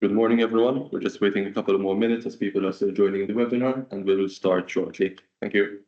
Good morning, everyone. We're just waiting a couple of more minutes as people are still joining the webinar, and we will start shortly. Thank you.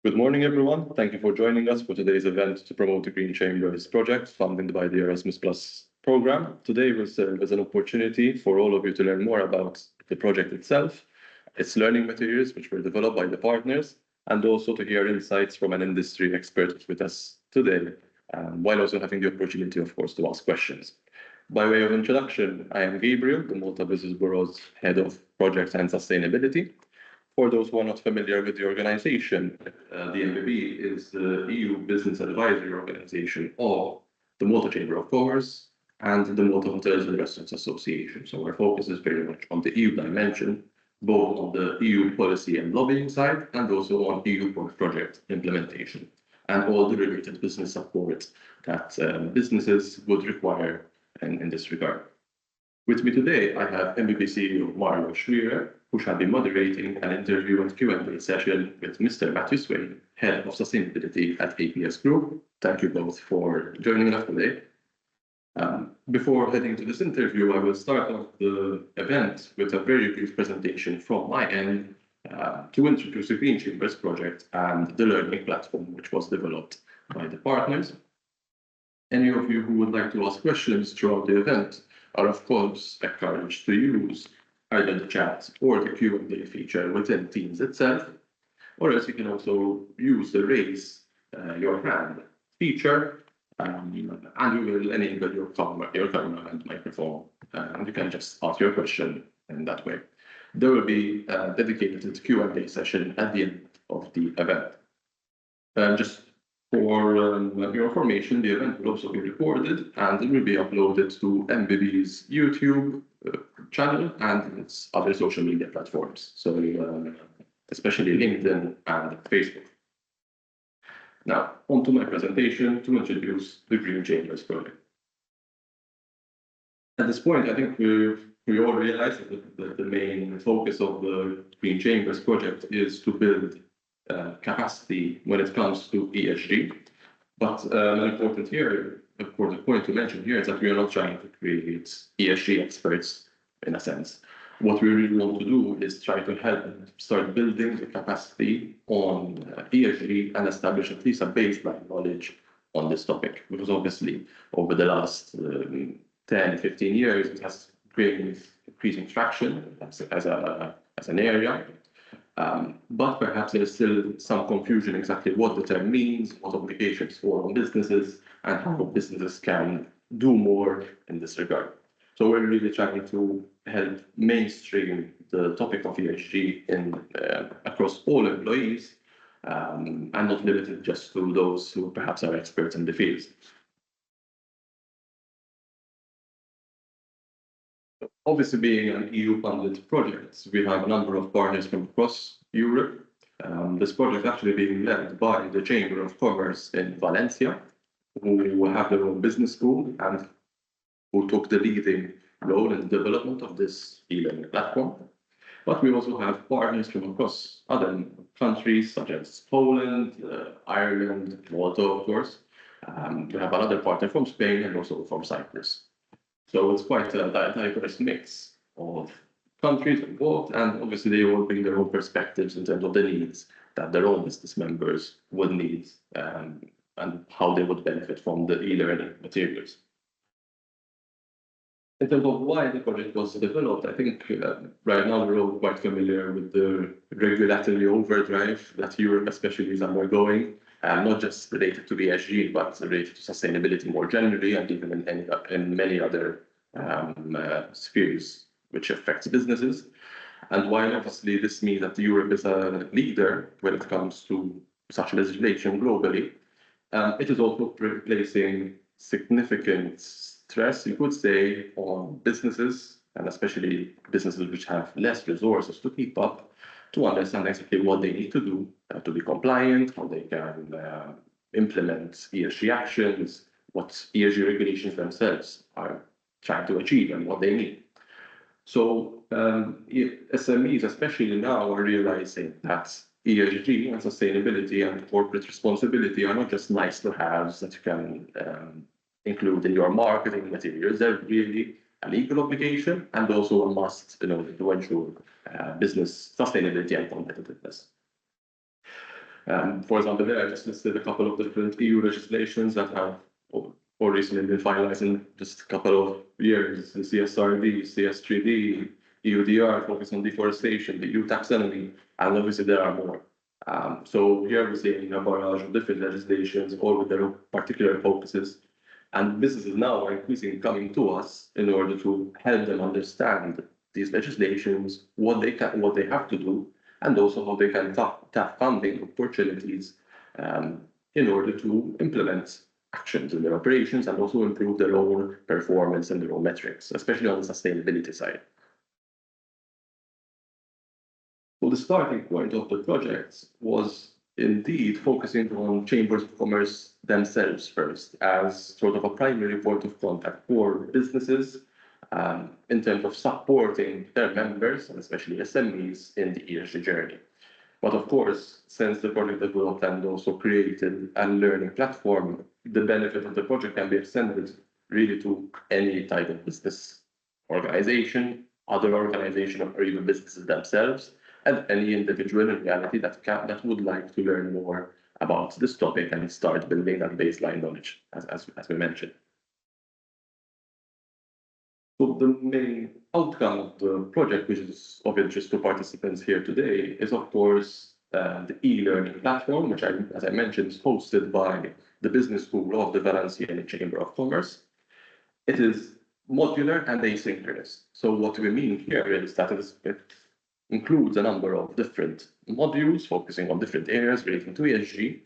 Good morning, everyone. Thank you for joining us for today's event to promote the Green Chambers project funded by the Erasmus Plus program. Today will serve as an opportunity for all of you to learn more about the project itself, its learning materials, which were developed by the partners, and also to hear insights from an industry expert with us today, while also having the opportunity, of course, to ask questions. By way of introduction, I am Gabriel, the Malta Business Bureau's Head of Projects and Sustainability. For those who are not familiar with the organization, the MBB is the EU Business Advisory Organization of the Malta Chamber of Commerce and the Malta Hotels and Restaurants Association. So our focus is very much on the EU dimension, both on the EU policy and lobbying side, and also on EU project implementation, and all the related business support that businesses would require in this regard. With me today, I have MBB CEO Marlo Schwierer, who shall be moderating an interview and Q&A session with Mr. Matthew Swain, Head of Sustainability at APS Group. Thank you both for joining us today. Before heading to this interview, I will start off the event with a very brief presentation from my end to introduce the Green Chambers project and the learning platform which was developed by the partners. Any of you who would like to ask questions throughout the event are of course encouraged to use either the chat or the Q&A feature within Teams itself, or else you can also use the raise your hand feature, and we will enable your camera and microphone, and you can just ask your question in that way. There will be a dedicated Q&A session at the end of the event. Just for your information, the event will also be recorded and it will be uploaded to MBB's YouTube channel and its other social media platforms, so especially LinkedIn and Facebook. Now, on to my presentation to introduce the Green Chambers project. At this point, I think we all realize that the main focus of the Green Chambers project is to build capacity when it comes to ESG. But an important point to mention here is that we are not trying to create ESG experts in a sense. What we really want to do is try to help start building the capacity on ESG and establish at least a baseline knowledge on this topic, because obviously over the last 10-15 years it has gained increasing traction as an area. But perhaps there's still some confusion exactly what the term means, what obligations fall on businesses, and how businesses can do more in this regard. So we're really trying to help mainstream the topic of ESG across all employees, and not limited just to those who perhaps are experts in the field. Obviously, being an EU-funded project, we have a number of partners from across Europe. This project is actually being led by the Chamber of Commerce in Valencia, who have their own business school and who took the leading role in the development of this e-learning platform. But we also have partners from across other countries, such as Poland, Ireland, Malta, of course. We have another partner from Spain and also from Cyprus. So it's quite a diverse mix of countries involved, and obviously they all bring their own perspectives in terms of the needs that their own business members would need, and how they would benefit from the e-learning materials. In terms of why the project was developed, I think right now we're all quite familiar with the regulatory overdrive that Europe especially is undergoing, not just related to ESG, but related to sustainability more generally, and even in many other spheres which affects businesses. And while obviously this means that Europe is a leader when it comes to such legislation globally, it is also placing significant stress, you could say, on businesses, and especially businesses which have less resources to keep up, to understand exactly what they need to do to be compliant, how they can implement ESG actions, what ESG regulations themselves are trying to achieve, and what they need. So SMEs, especially now, are realizing that ESG and sustainability and corporate responsibility are not just nice to haves that you can include in your marketing materials. They're really a legal obligation and also a must in order to ensure business sustainability and competitiveness. For example, there I just listed a couple of different EU legislations that have or recently been finalized in just a couple of years: the CSRD, CS3D, EUDR, focus on deforestation, the EU taxonomy, and obviously there are more. So here we're seeing a barrage of different legislations, all with their own particular focuses. And businesses now are increasingly coming to us in order to help them understand these legislations, what they have to do, and also how they can tap funding opportunities in order to implement actions in their operations and also improve their own performance and their own metrics, especially on the sustainability side. So the starting point of the project was indeed focusing on chambers of commerce themselves first as sort of a primary point of contact for businesses in terms of supporting their members, and especially SMEs, in the ESG journey. But of course, since the project developed and also created a learning platform, the benefit of the project can be extended really to any type of business organization, other organization, or even businesses themselves, and any individual in reality that would like to learn more about this topic and start building that baseline knowledge, as we mentioned. So the main outcome of the project, which is of interest to participants here today, is of course the e-learning platform, which, as I mentioned, is hosted by the Business School of the Valencian Chamber of Commerce. It is modular and asynchronous. So what we mean here is that it includes a number of different modules focusing on different areas relating to ESG.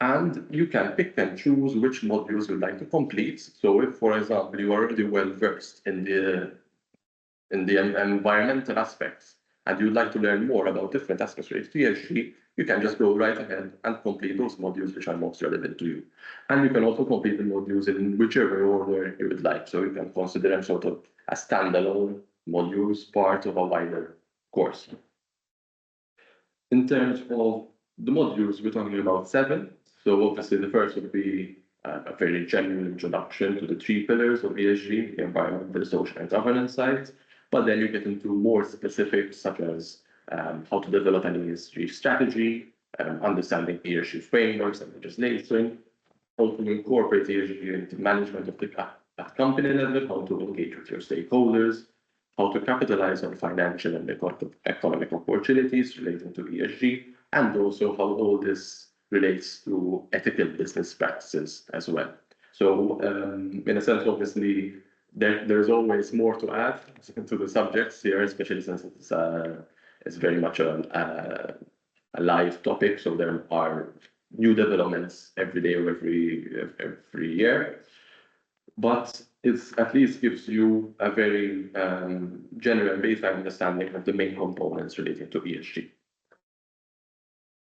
And you can pick and choose which modules you'd like to complete. So if, for example, you are already well versed in the environmental aspects and you'd like to learn more about different aspects related to ESG, you can just go right ahead and complete those modules which are most relevant to you. And you can also complete the modules in whichever order you would like. So you can consider them sort of as standalone modules, part of a wider course. In terms of the modules, we're talking about 7. So obviously the first would be a very general introduction to the 3 pillars of ESG, the environmental, social, and governance side. But then you get into more specifics, such as how to develop an ESG strategy, understanding ESG frameworks and legislation, how to incorporate ESG into management of at company level, how to engage with your stakeholders, how to capitalize on financial and economic opportunities relating to ESG, and also how all this relates to ethical business practices as well. So, in a sense, obviously, there's always more to add to the subjects here, especially since it's very much a live topic. So there are new developments every day or every year. But it at least gives you a very general baseline understanding of the main components relating to ESG.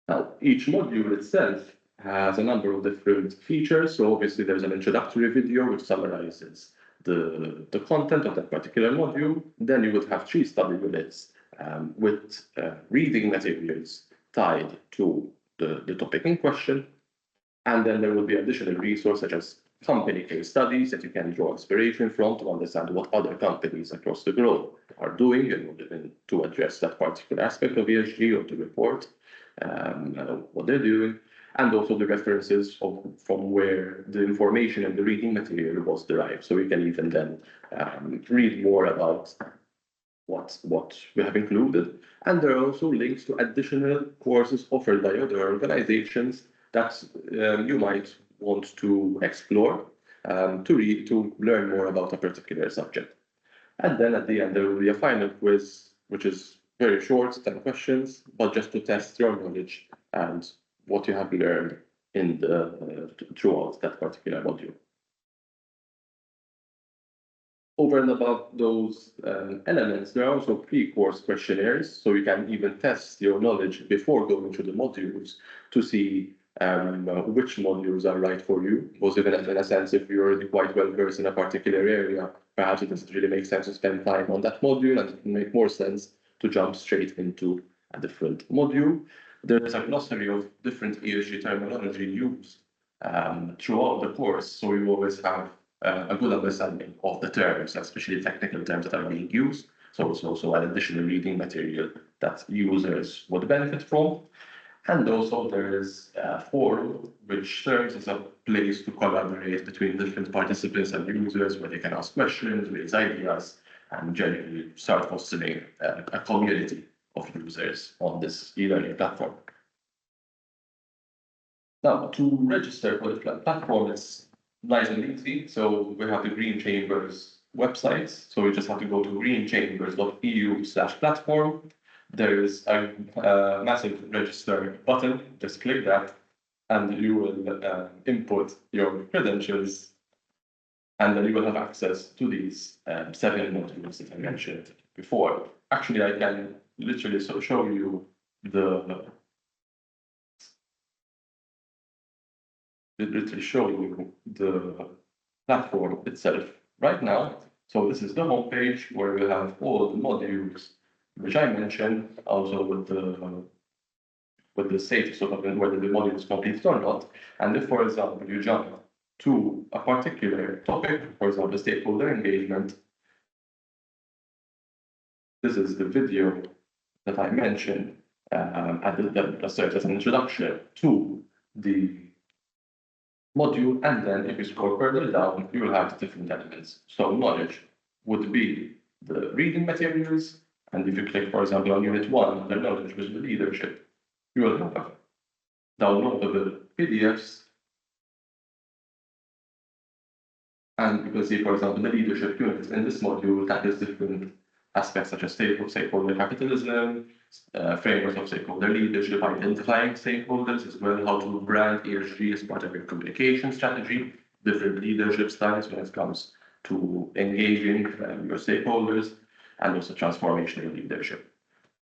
Now, each module itself has a number of different features. So obviously there's an introductory video which summarizes the content of that particular module. Then you would have 3 study units with reading materials tied to the topic in question. And then there will be additional resources such as company case studies that you can draw inspiration from to understand what other companies across the globe are doing in order to address that particular aspect of ESG or to report what they're doing, and also the references from where the information and the reading material was derived. So you can even then read more about what we have included. And there are also links to additional courses offered by other organizations that you might want to explore, to read, to learn more about a particular subject. And then at the end, there will be a final quiz, which is very short, 10 questions, but just to test your knowledge and what you have learned in throughout that particular module. Over and above those elements, there are also pre-course questionnaires, so you can even test your knowledge before going through the modules to see which modules are right for you. Because even in a sense, if you're already quite well versed in a particular area, perhaps it doesn't really make sense to spend time on that module, and it can make more sense to jump straight into a different module. There's a glossary of different ESG terminology used throughout the course, so you always have a good understanding of the terms, especially technical terms that are being used. So it's also an additional reading material that users would benefit from. And also there is a forum which serves as a place to collaborate between different participants and users, where they can ask questions, raise ideas, and generally start fostering a community of users on this e-learning platform. Now, to register for the platform, it's nice and easy. So we have the Green Chambers website. So you just have to go to greenchambers.eu/platform. There is a massive register button. Just click that, and you will input your credentials, and then you will have access to these 7 modules that I mentioned before. Actually, I can literally show you the platform itself right now. So this is the homepage where we have all the modules which I mentioned, also with the status of whether the module is completed or not. And if, for example, you jump to a particular topic, for example, stakeholder engagement, this is the video that I mentioned that serves as an introduction to the module. And then if you scroll further down, you will have different elements. So knowledge would be the reading materials. And if you click, for example, on Unit 1, the knowledge with the leadership, you will have downloadable PDFs. And you can see, for example, the leadership unit in this module tackles different aspects such as stakeholder capitalism, frameworks of stakeholder leadership, identifying stakeholders as well, how to brand ESG as part of your communication strategy, different leadership styles when it comes to engaging your stakeholders, and also transformational leadership.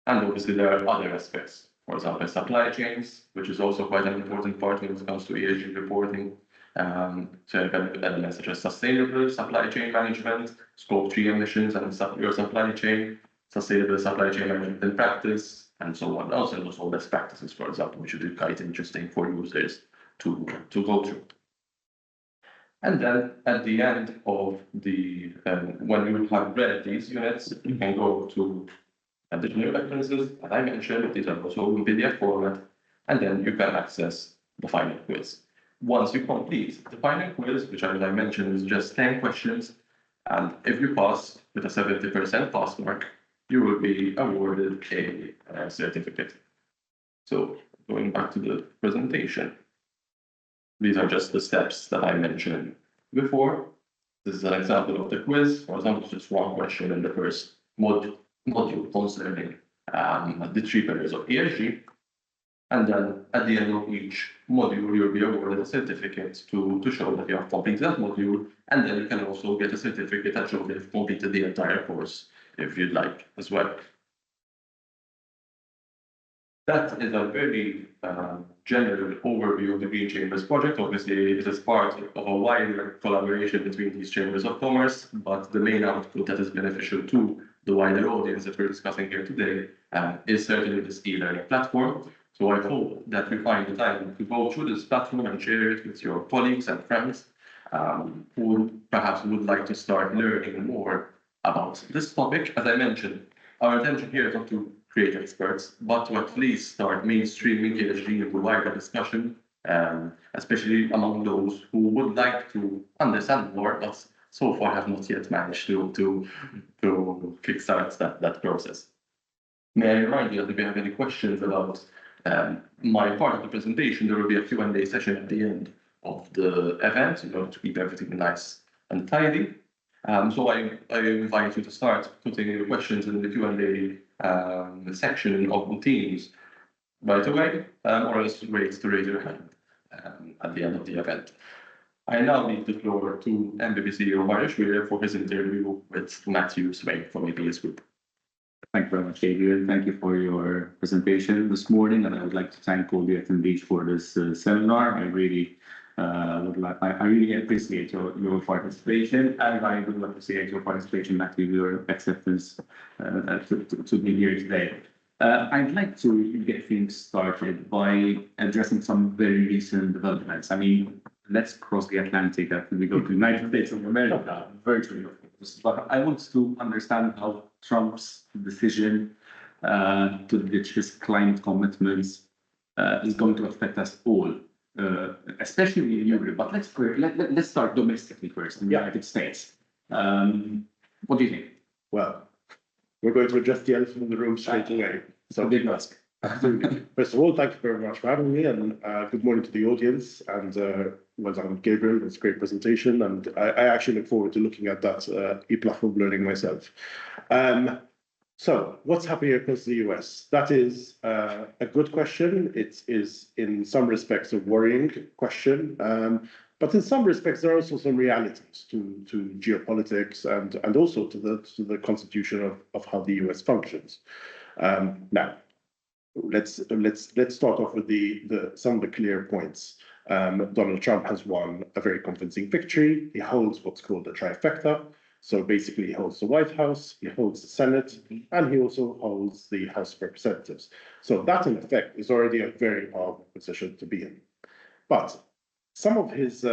And obviously there are other aspects, for example, supply chains, which is also quite an important part when it comes to ESG reporting. So you have elements such as sustainable supply chain management, scope 3 emissions and your supply chain, sustainable supply chain management in practice, and so on. Also best practices, for example, which would be quite interesting for users to go through. And then at the end of the, when you have read these units, you can go to additional references that I mentioned. These are also in PDF format, and then you can access the final quiz. Once you complete the final quiz, which as I mentioned is just 10 questions, And if you pass with a 70% pass mark, you will be awarded a certificate. So going back to the presentation, these are just the steps that I mentioned before. This is an example of the quiz. For example, just one question in the first module concerning the 3 pillars of ESG. And then at the end of each module, you'll be awarded a certificate to show that you have completed that module. And then you can also get a certificate that shows that you've completed the entire course if you'd like as well. That is a very general overview of the Green Chambers project. Obviously, it is part of a wider collaboration between these chambers of commerce, but the main output that is beneficial to the wider audience that we're discussing here today is certainly this e-learning platform. So I hope that you find the time to go through this platform and share it with your colleagues and friends who perhaps would like to start learning more about this topic. As I mentioned, our intention here is not to create experts, but to at least start mainstreaming ESG into wider discussion, especially among those who would like to understand more, but so far have not yet managed to kickstart that process. May I remind you that if you have any questions about my part of the presentation, there will be a Q&A session at the end of the event in order to keep everything nice and tidy. So I invite you to start putting your questions in the Q&A section of the Teams right away, or else wait to raise your hand at the end of the event. I now leave the floor to MBB CEO Marius Schwier for his interview with Matthew Swain from ABS Group. Thank you very much, Adrian. Thank you for your presentation this morning, and I would like to thank all the attendees for this seminar. I really appreciate your participation, and I would appreciate your participation, Matthew, your acceptance to be here today. I'd like to get things started by addressing some very recent developments. I mean, let's cross the Atlantic after we go to the United States of America, virtually, of course. But I want to understand how Trump's decision to ditch his climate commitments is going to affect us all. Especially in Europe, but let's start domestically first in the United States. What do you think? Well, we're going to address the elephant in the room straight away. So big ask. First of all, thank you very much for having me, and good morning to the audience. And well done, Gabriel. It's a great presentation, and I actually look forward to looking at that e-platform learning myself. So what's happening across the US? That is a good question. It is in some respects a worrying question, but in some respects there are also some realities to geopolitics and also to the constitution of how the US functions. Now, let's start off with some of the clear points. Donald Trump has won a very convincing victory. He holds what's called a trifecta. So basically, he holds the White House, he holds the Senate, and he also holds the House of Representatives. So that, in effect, is already a very powerful position to be in. But some of his,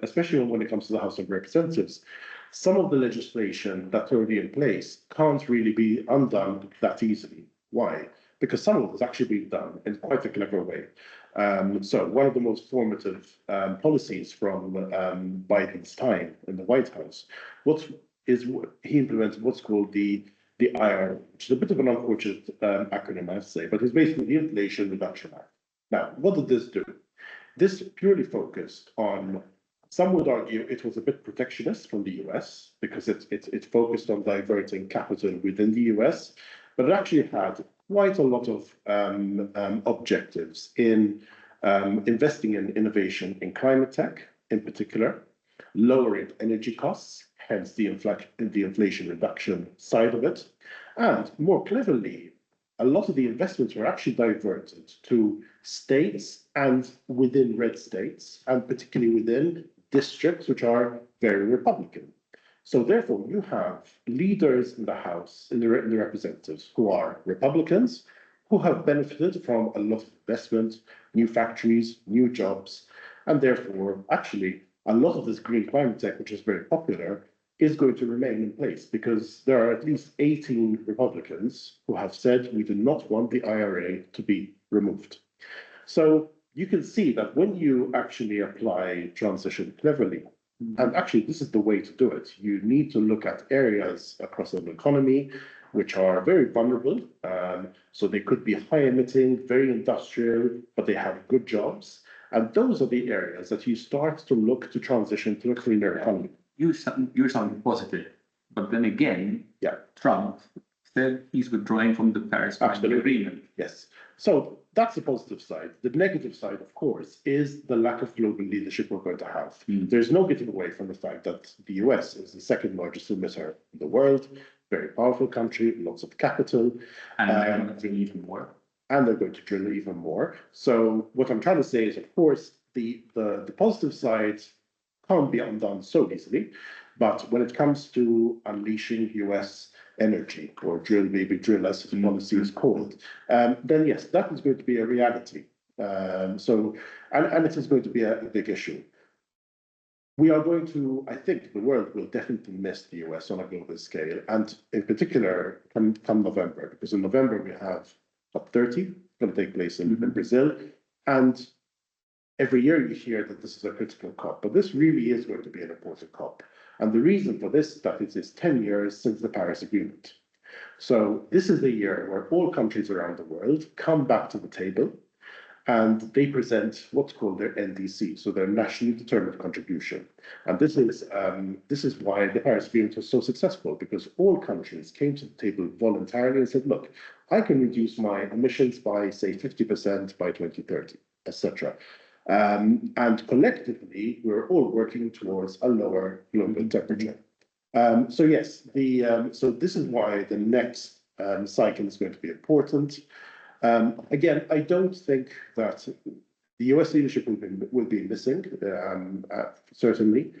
especially when it comes to the House of Representatives, some of the legislation that's already in place can't really be undone that easily. Why? Because some of it has actually been done in quite a clever way. So one of the most formative policies from Biden's time in the White House he implemented what's called the IRA, which is a bit of an unfortunate acronym, I have to say, but it's basically the Inflation Reduction Act. Now, what did this do? This purely focused on, some would argue it was a bit protectionist from the US because it focused on diverting capital within the US, but it actually had quite a lot of objectives in investing in innovation in climate tech, in particular, lowering energy costs, hence the inflation reduction side of it, and more cleverly, a lot of the investments were actually diverted to states and within red states, and particularly within districts which are very Republican. So therefore, you have leaders in the House, in the representatives, who are Republicans, who have benefited from a lot of investment, new factories, new jobs, and therefore, actually, a lot of this green climate tech, which is very popular, is going to remain in place because there are at least 18 Republicans who have said we do not want the IRA to be removed. So you can see that when you actually apply transition cleverly, And actually, this is the way to do it. You need to look at areas across the economy which are very vulnerable. So they could be high emitting, very industrial, but they have good jobs. And those are the areas that you start to look to transition to a cleaner economy. You're sounding positive, but then again, Yeah. Trump said he's withdrawing from the Paris Climate Absolutely. Agreement. Yes. So that's the positive side. The negative side, of course, is the lack of global leadership we're going to have. There's no getting away from the fact that the US is the second largest emitter in the world, very powerful country, lots of capital. And they're going to do even more. And they're going to drill even more. So what I'm trying to say is, of course, the positive side can't be undone so easily. But when it comes to unleashing US energy, or drill, baby drill, as the policy is called, then yes, that is going to be a reality. And it is going to be a big issue. We are going to, I think the world will definitely miss the US on a global scale, and in particular, come November, because in November we have COP30, going to take place in Brazil, and every year you hear that this is a critical COP, but this really is going to be an important COP. And the reason for this is that it is 10 years since the Paris Agreement. So this is the year where all countries around the world come back to the table and they present what's called their NDC, so their nationally determined contribution. And this is why the Paris Agreement was so successful, because all countries came to the table voluntarily and said, look, I can reduce my emissions by, say, 50% by 2030, etc. And collectively, we're all working towards a lower global temperature. So yes, so this is why the next cycle is going to be important. Again, I don't think that the US leadership will be missing, certainly.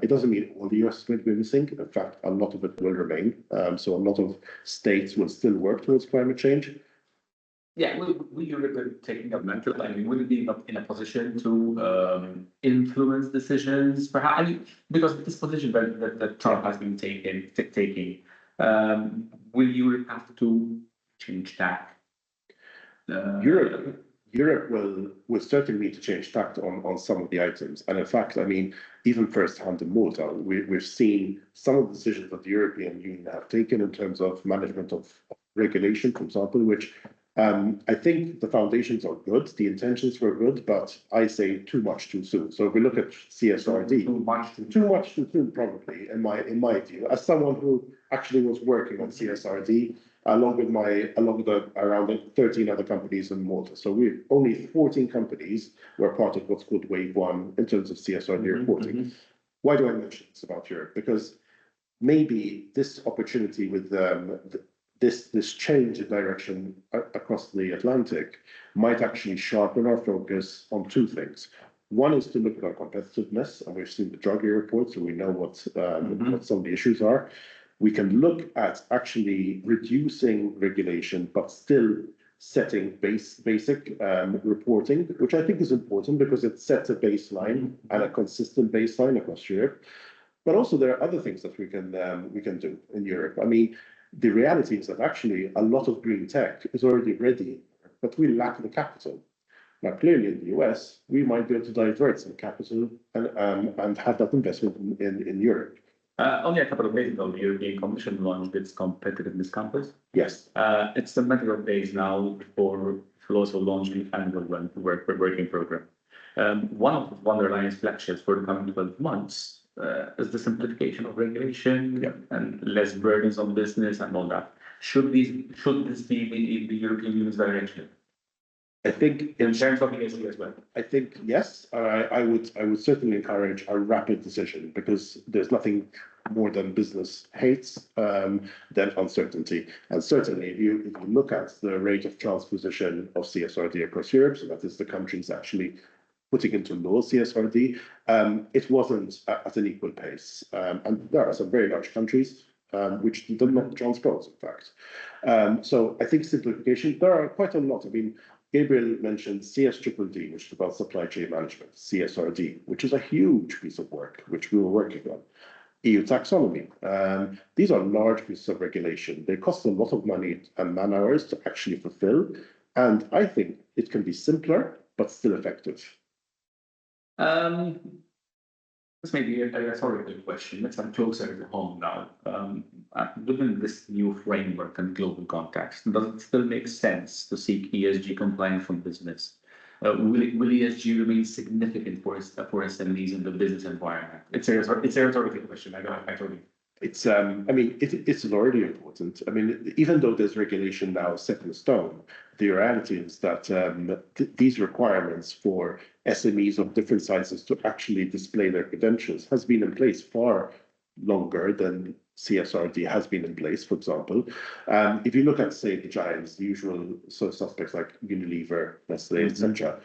It doesn't mean all the US is going to be missing. In fact, a lot of it will remain. So a lot of states will still work towards climate change. Yeah, will Europe take governmental? I mean, will it be in a position to influence decisions? Perhaps, I mean, because this position that Trump has been taking, will Europe have to change tack? Europe will certainly need to change tact on some of the items. And in fact, I mean, even firsthand in Malta, we've seen some of the decisions that the European Union have taken in terms of management of regulation, for example, which I think the foundations are good, the intentions were good, but I say too much too soon. So if we look at CSRD, too much too soon, probably, in my view, as someone who actually was working on CSRD, along with around 13 other companies in Malta. So we only 14 companies were part of what's called Wave 1 in terms of CSRD reporting. Why do I mention this about Europe? Because maybe this opportunity with this change in direction across the Atlantic might actually sharpen our focus on two things. One is to look at our competitiveness, and we've seen the Draghi report, so we know what some of the issues are. We can look at actually reducing regulation, but still setting basic reporting, which I think is important because it sets a baseline and a consistent baseline across Europe. But also there are other things that we can do in Europe. I mean, the reality is that actually a lot of green tech is already ready, but we lack the capital. Now, clearly in the US, we might be able to divert some capital and have that investment in Europe. Only a couple of days ago, the European Commission launched its competitiveness campus. Yes. It's a matter of days now for also launching the annual working program. One of the underlying flagships for the coming 12 months is the simplification of regulation and less burdens on business and all that. Should this be the European Union's direction? I think in terms of ESG as well. I think yes. I would certainly encourage a rapid decision, because there's nothing more than business hates than uncertainty. And certainly, if you look at the rate of transposition of CSRD across Europe, so that is the countries actually putting into law CSRD, it wasn't at an equal pace. And there are some very large countries which did not transpose, in fact. So I think simplification, there are quite a lot. I mean, Gabriel mentioned CSDDD, which is about supply chain management, CSRD, which is a huge piece of work, which we were working on. EU taxonomy. These are large pieces of regulation. They cost a lot of money and man hours to actually fulfill. And I think it can be simpler, but still effective. This may be a rhetorical question. Let's come closer to home now. Within this new framework and global context, does it still make sense to seek ESG compliance from business? Will ESG remain significant for SMEs in the business environment? It's a rhetorical question. I told you. It's it's already important. I mean, even though there's regulation now set in stone, the reality is that these requirements for SMEs of different sizes to actually display their credentials has been in place far longer than CSRD has been in place, for example. If you look at, say, the giants, the usual sort of suspects like Unilever, Nestle, etc.,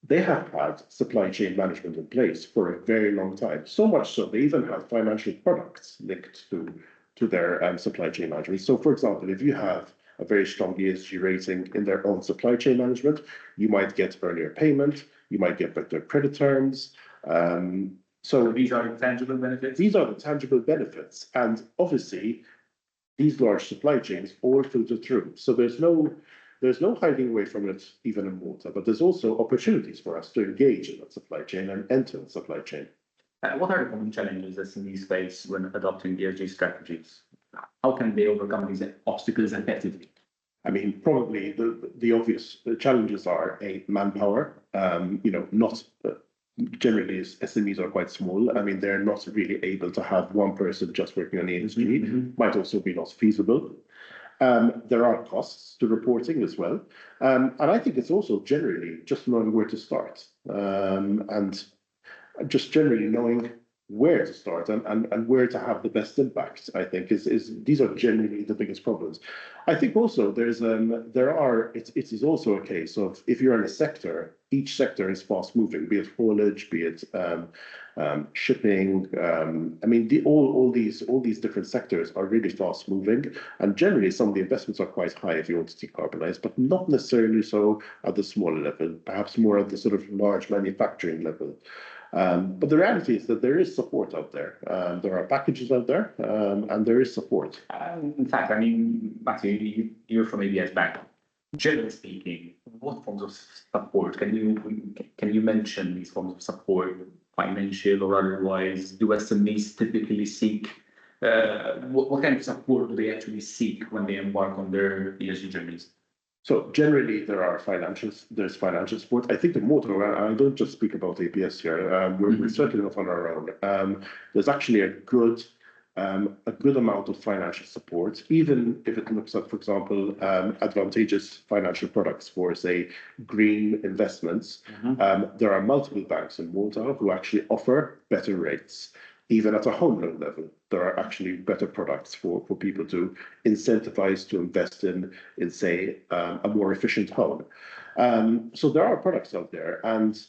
they have had supply chain management in place for a very long time. So much so, they even have financial products linked to their supply chain management. So, for example, if you have a very strong ESG rating in their own supply chain management, you might get earlier payment, you might get better credit terms. So these are the tangible benefits? These are the tangible benefits. And obviously, these large supply chains all filter through. So there's no hiding away from it, even in Malta, but there's also opportunities for us to engage in that supply chain and enter the supply chain. What are the common challenges SMEs face when adopting ESG strategies? How can they overcome these obstacles effectively? I mean, probably the obvious challenges are manpower. Not generally SMEs are quite small. I mean, they're not really able to have one person just working on ESG. Might also be not feasible. There are costs to reporting as well. And I think it's also generally just knowing where to start and just generally knowing where to start and where to have the best impact, I think is these are generally the biggest problems. I think also it is also a case of if you're in a sector, each sector is fast moving, be it haulage, be it shipping. I mean, all these different sectors are really fast moving, and generally some of the investments are quite high if you want to decarbonize, but not necessarily so at the smaller level, perhaps more at the sort of large manufacturing level. But the reality is that there is support out there. There are packages out there, and there is support. In fact, I mean, Matthew, you're from ABS Bank. Generally speaking, what forms of support can you mention these forms of support, financial or otherwise? Do SMEs typically seek? What kind of support do they actually seek when they embark on their ESG journeys? So generally, there's financial support. I think the motto, I don't just speak about APS here, we're certainly not on our own. There's actually a good amount of financial support, even if it looks at, for example, advantageous financial products for, say, green investments. There are multiple banks in Malta who actually offer better rates. Even at a home loan level, there are actually better products for people to incentivize to invest in say, a more efficient home. So there are products out there, and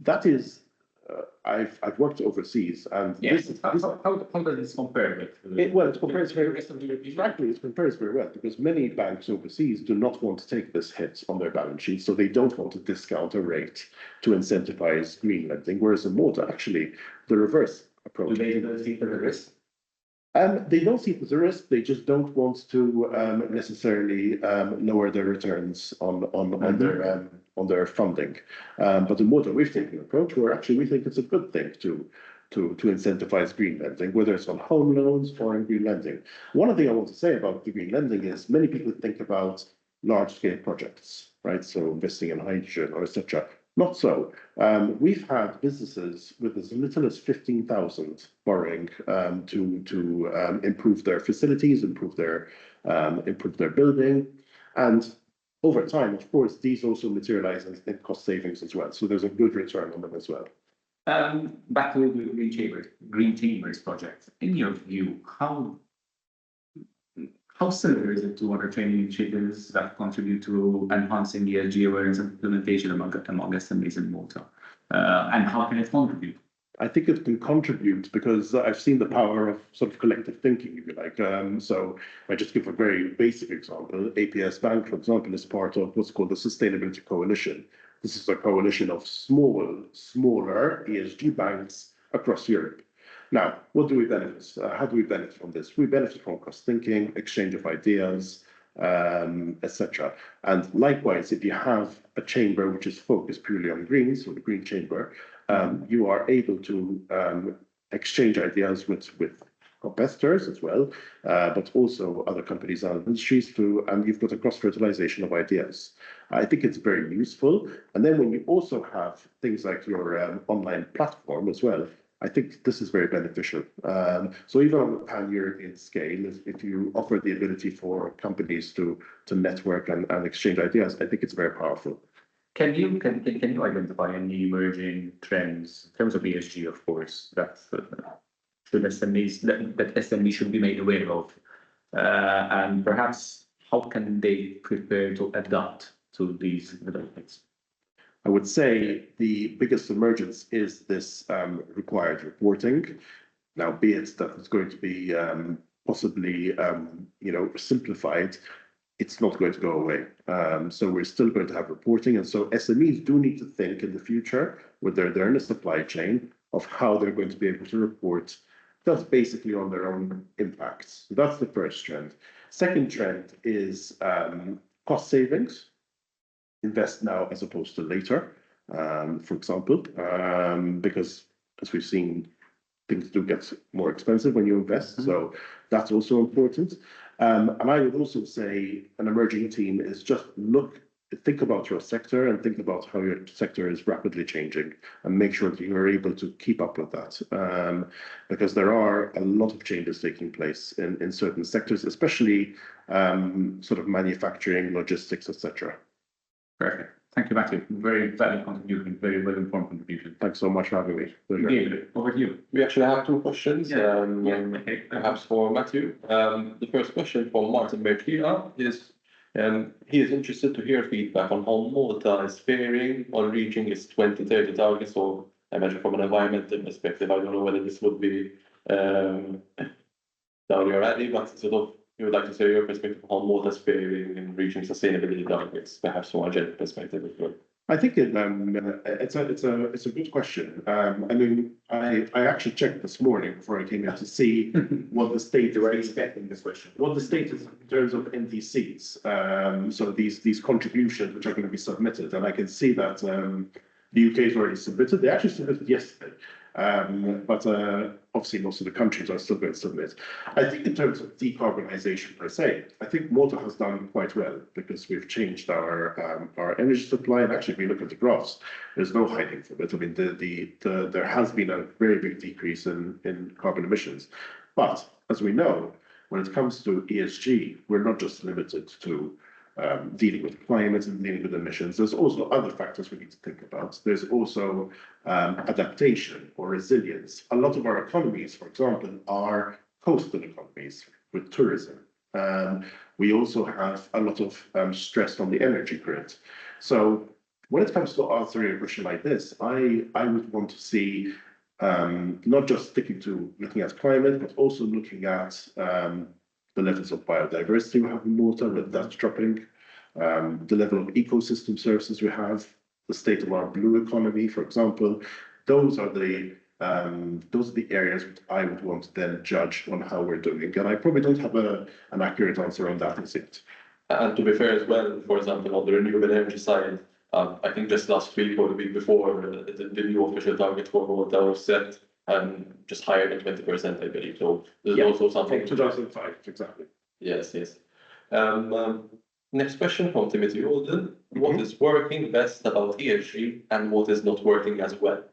that is, I've worked overseas, and yes. How does this compare with? It compares very frankly, it compares very well because many banks overseas do not want to take this hit on their balance sheet, so they don't want to discount a rate to incentivize green lending. Whereas in Malta, actually, the reverse approach. Do they see it as a risk? They don't see it as a risk. They just don't want to necessarily lower their returns on their funding. But in Malta, we've taken an approach where actually we think it's a good thing to incentivize green lending, whether it's on home loans or in green lending. One thing I want to say about the green lending is many people think about large-scale projects, right? So investing in hydrogen or etc. Not so. We've had businesses with as little as 15,000 borrowing to improve their facilities, improve their building, and over time, of course, these also materialize in cost savings as well. So there's a good return on them as well. Back to the Green Chambers project. In your view, how similar is it to other training initiatives that contribute to enhancing ESG awareness and implementation among SMEs in Malta? And how can it contribute? I think it can contribute because I've seen the power of sort of collective thinking, if you like. So I just give a very basic example. APS Bank, for example, is part of what's called the Sustainability Coalition. This is a coalition of smaller ESG banks across Europe. Now, what do we benefit? How do we benefit from this? We benefit from cross thinking, exchange of ideas, etc. And likewise, if you have a chamber which is focused purely on green, so the Green Chamber, you are able to exchange ideas with competitors as well, but also other companies and industries and you've got a cross-fertilization of ideas. I think it's very useful. And then when you also have things like your online platform as well, I think this is very beneficial. So even on a pan-European scale, if you offer the ability for companies to network and exchange ideas, I think it's very powerful. Can you identify any emerging trends in terms of ESG, of course, that SMEs should be made aware of, and perhaps how can they prepare to adapt to these developments? I would say the biggest emergence is this required reporting. Now, be it that it's going to be possibly simplified, it's not going to go away. So we're still going to have reporting, and so SMEs do need to think in the future, whether they're in a supply chain, of how they're going to be able to report just basically on their own impacts. So that's the first trend. Second trend is cost savings. Invest now as opposed to later, for example, because as we've seen, things do get more expensive when you invest. So that's also important. And I would also say an emerging theme is just think about your sector and think about how your sector is rapidly changing and make sure that you're able to keep up with that. Because there are a lot of changes taking place in certain sectors, especially sort of manufacturing, logistics, etc. Perfect. Thank you, Matthew. Very valid contribution, very well informed contribution. Thanks so much for having me. David, over to you. We actually have two questions, Okay. perhaps for Matthew. The first question from Martin Berkia is, he is interested to hear feedback on how Malta is faring on reaching its 2030 targets, or I imagine from an environmental perspective. I don't know whether this would be down your alley, but sort of you would like to say your perspective on how Malta is faring in reaching sustainability targets, perhaps from a general perspective as well. I think it's a good question. I mean, I actually checked this morning before I came here to see what the state is expecting this question. What the state is in terms of NDCs. So these contributions which are going to be submitted, and I can see that the UK has already submitted. They actually submitted yesterday. But obviously most of the countries are still going to submit. I think in terms of decarbonisation per se, I think Malta has done quite well because we've changed our energy supply. And actually, if you look at the graphs, there's no hiding from it. I mean, there has been a very big decrease in carbon emissions. But as we know, when it comes to ESG, we're not just limited to dealing with climate and dealing with emissions. There's also other factors we need to think about. There's also adaptation or resilience. A lot of our economies, for example, are coastal economies with tourism. We also have a lot of stress on the energy grid. So when it comes to answering a question like this, I would want to see not just sticking to looking at climate, but also looking at the levels of biodiversity we have in Malta, whether that's dropping, the level of ecosystem services we have, the state of our blue economy, for example. Those are the areas which I would want to then judge on how we're doing. And I probably don't have an accurate answer on that as yet. And to be fair as well, for example, on the renewable energy side, I think just last week or the week before, the new official target for Malta was set just higher than 20%, I believe. So there's also something. From 2005, exactly. Yes. Next question from Timothy Olden. What is working best about ESG and what is not working as well?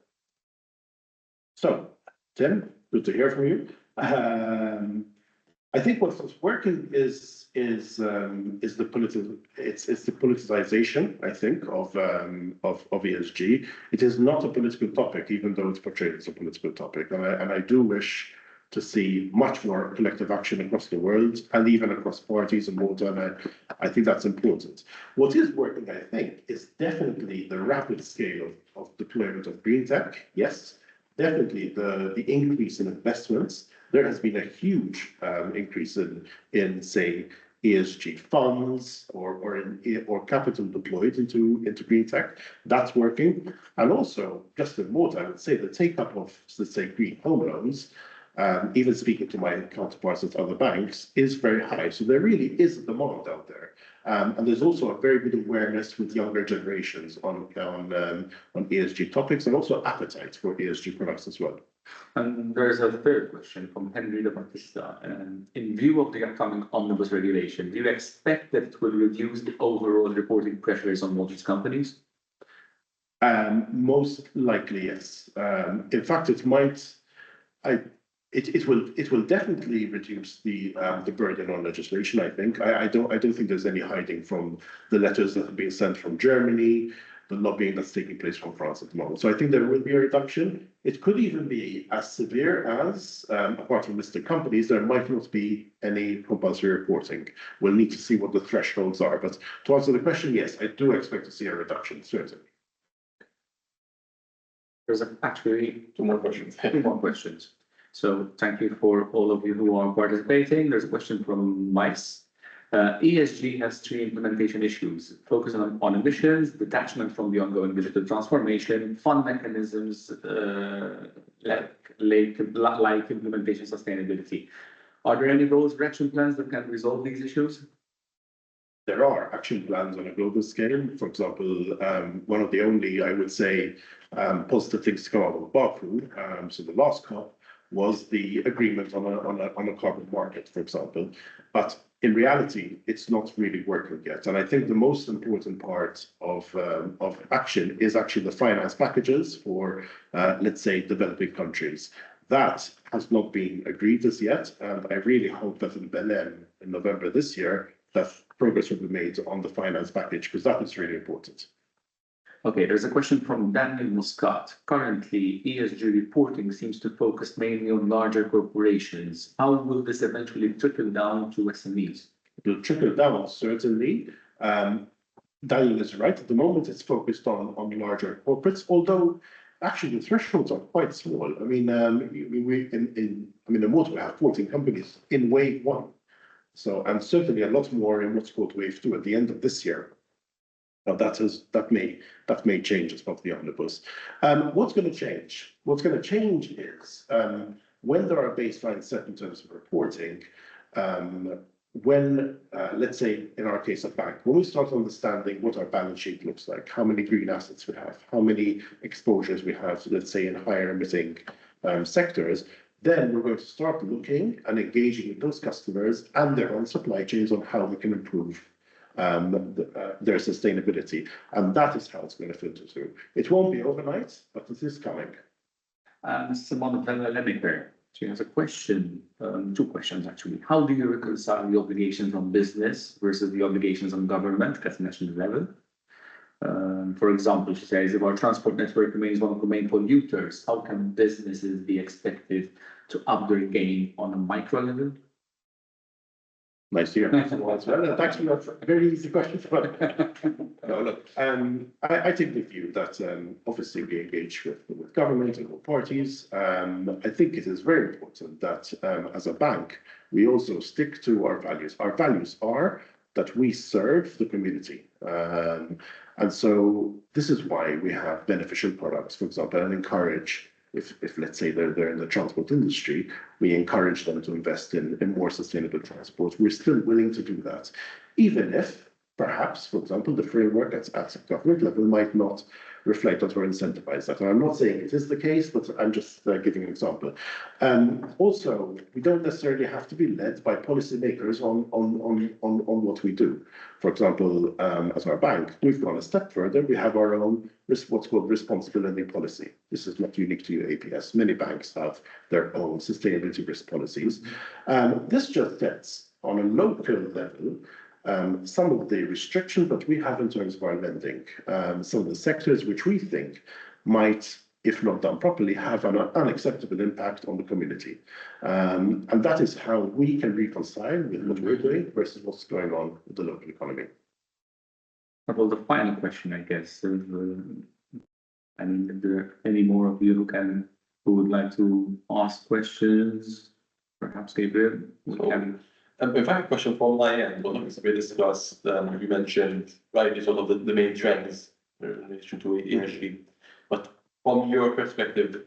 So, Tim, good to hear from you. I think what's working is the politicization, I think, of ESG. It is not a political topic, even though it's portrayed as a political topic. And I do wish to see much more collective action across the world and even across parties in Malta. And I think that's important. What is working, I think, is definitely the rapid scale of deployment of green tech. Yes, definitely the increase in investments. There has been a huge increase in say ESG funds or capital deployed into green tech. That's working, and also just in Malta, I would say the take up of, let's say, green home loans, even speaking to my counterparts at other banks, is very high. So there really is a demand out there, and there's also a very good awareness with younger generations on ESG topics, and also appetite for ESG products as well. And there's a third question from Henry de Batista. In view of the upcoming omnibus regulation, do you expect that it will reduce the overall reporting pressures on mortgage companies? Most likely, yes. In fact, it might. It will definitely reduce the burden on legislation. I think. I don't think there's any hiding from the letters that have been sent from Germany, the lobbying that's taking place from France at the moment. So I think there will be a reduction. It could even be as severe as, apart from listed companies, there might not be any compulsory reporting. We'll need to see what the thresholds are. But to answer the question, yes, I do expect to see a reduction, certainly. There's actually Two more questions. 2 more questions. So thank you for all of you who are participating. There's a question from Mice. ESG has 3 implementation issues: focus on emissions, detachment from the ongoing digital transformation, fund mechanisms like implementation sustainability. Are there any goals or action plans that can resolve these issues? There are action plans on a global scale. For example, one of the only, I would say, positive things to come out of Baku, so the last COP, was the agreement on a carbon market, for example. But in reality, it's not really working yet. And I think the most important part of action is actually the finance packages for, let's say, developing countries. That has not been agreed as yet, and I really hope that in Belém in November this year, that progress will be made on the finance package, because that is really important. Okay, there's a question from Daniel Muscat. Currently, ESG reporting seems to focus mainly on larger corporations. How will this eventually trickle down to SMEs? It will trickle down, certainly. Daniel is right. At the moment, it's focused on larger corporates, although actually the thresholds are quite small. I mean, in Malta, we have 14 companies in wave 1. So, and certainly a lot more in what's called wave 2 at the end of this year. Now that may change as part of the omnibus. What's going to change? What's going to change is when there are baselines set in terms of reporting. When, let's say, in our case, a bank, when we start understanding what our balance sheet looks like, how many green assets we have, how many exposures we have, let's say, in higher emitting sectors, then we're going to start looking and engaging with those customers and their own supply chains on how we can improve their sustainability. And that is how it's going to filter through. It won't be overnight, but it is coming. Simone Lemiker, she has a question, 2 questions actually. How do you reconcile the obligations on business versus the obligations on government at national level? For example, she says, if our transport network remains one of the main polluters, how can businesses be expected to up their game on a micro level? Nice to hear. Thanks for that very easy question. No, look, I take the view that obviously we engage with government and all parties. I think it is very important that as a bank, we also stick to our values. Our values are that we serve the community. And so this is why we have beneficial products, for example, and encourage, if let's say they're in the transport industry, we encourage them to invest in more sustainable transport. We're still willing to do that, even if perhaps, for example, the framework at government level might not reflect that or incentivize that. And I'm not saying it is the case, but I'm just giving an example. Also, we don't necessarily have to be led by policymakers on what we do. For example, as our bank, we've gone a step further. We have our own what's called responsible lending policy. This is not unique to APS. Many banks have their own sustainability risk policies. This just sets on a local level some of the restrictions that we have in terms of our lending, some of the sectors which we think might, if not done properly, have an unacceptable impact on the community. And that is how we can reconcile with what we're doing versus what's going on with the local economy. Well, the final question, I guess, is, I mean, if there are any more of you who would like to ask questions, perhaps Gabriel, we can. In fact, a question from my end. What we discussed, you mentioned rightly sort of the main trends in relation to ESG. But from your perspective,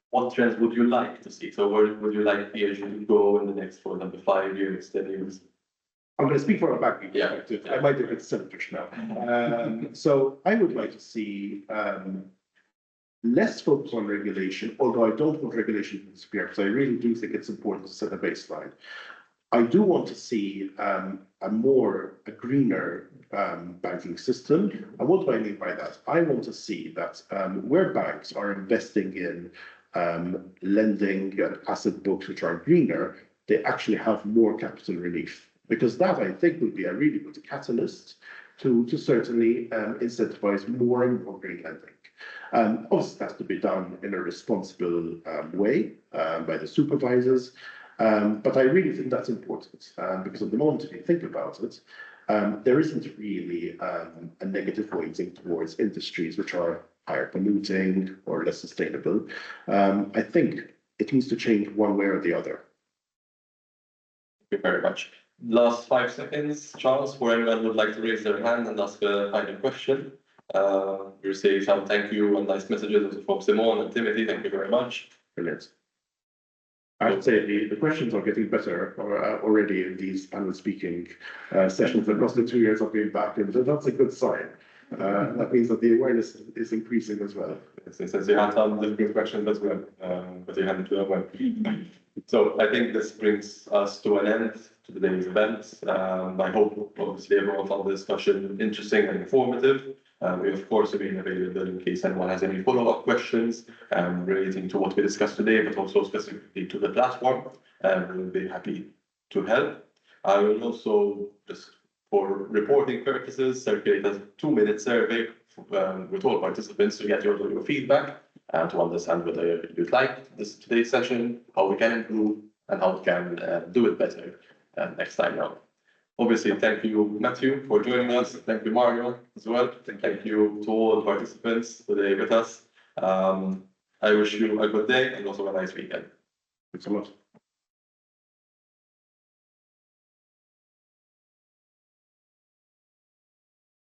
what trends would you like to see? So where would you like ESG to go in the next, for example, 5 years, 10 years? I'm going to speak from a banking perspective. I might be a bit selfish now. So I would like to see less focus on regulation, although I don't want regulation to disappear, because I really do think it's important to set a baseline. I do want to see a greener banking system. And what do I mean by that? I want to see that where banks are investing in lending and asset books which are greener, they actually have more capital relief. Because that, I think, would be a really good catalyst to certainly incentivize more and more green lending. Obviously, it has to be done in a responsible way by the supervisors. But I really think that's important because at the moment, if you think about it, there isn't really a negative weighting towards industries which are higher polluting or less sustainable. I think it needs to change one way or the other. Thank you very much. Last 5 seconds, Charles, for anyone who would like to raise their hand and ask a final question. We'll say some thank you and nice messages from Simone and Timothy. Thank you very much. Brilliant. I have to say the questions are getting better already in these panel speaking sessions across the 2 years of being back, and that's a good sign. That means that the awareness is increasing as well. Since you had some difficult questions as well, but you hadn't do well. So I think this brings us to an end to today's event. I hope obviously everyone found the discussion interesting and informative. We of course remain available in case anyone has any follow-up questions relating to what we discussed today, but also specifically to the platform. We'll be happy to help. I will also, just for reporting purposes, circulate a 2-minute survey with all participants to get your feedback and to understand whether you'd like today's session, how we can improve, and how we can do it better next time now. Obviously, thank you, Matthew, for joining us. Thank you, Mario, as well. Thank you to all participants today with us. I wish you a good day and also a nice weekend. Thanks a lot.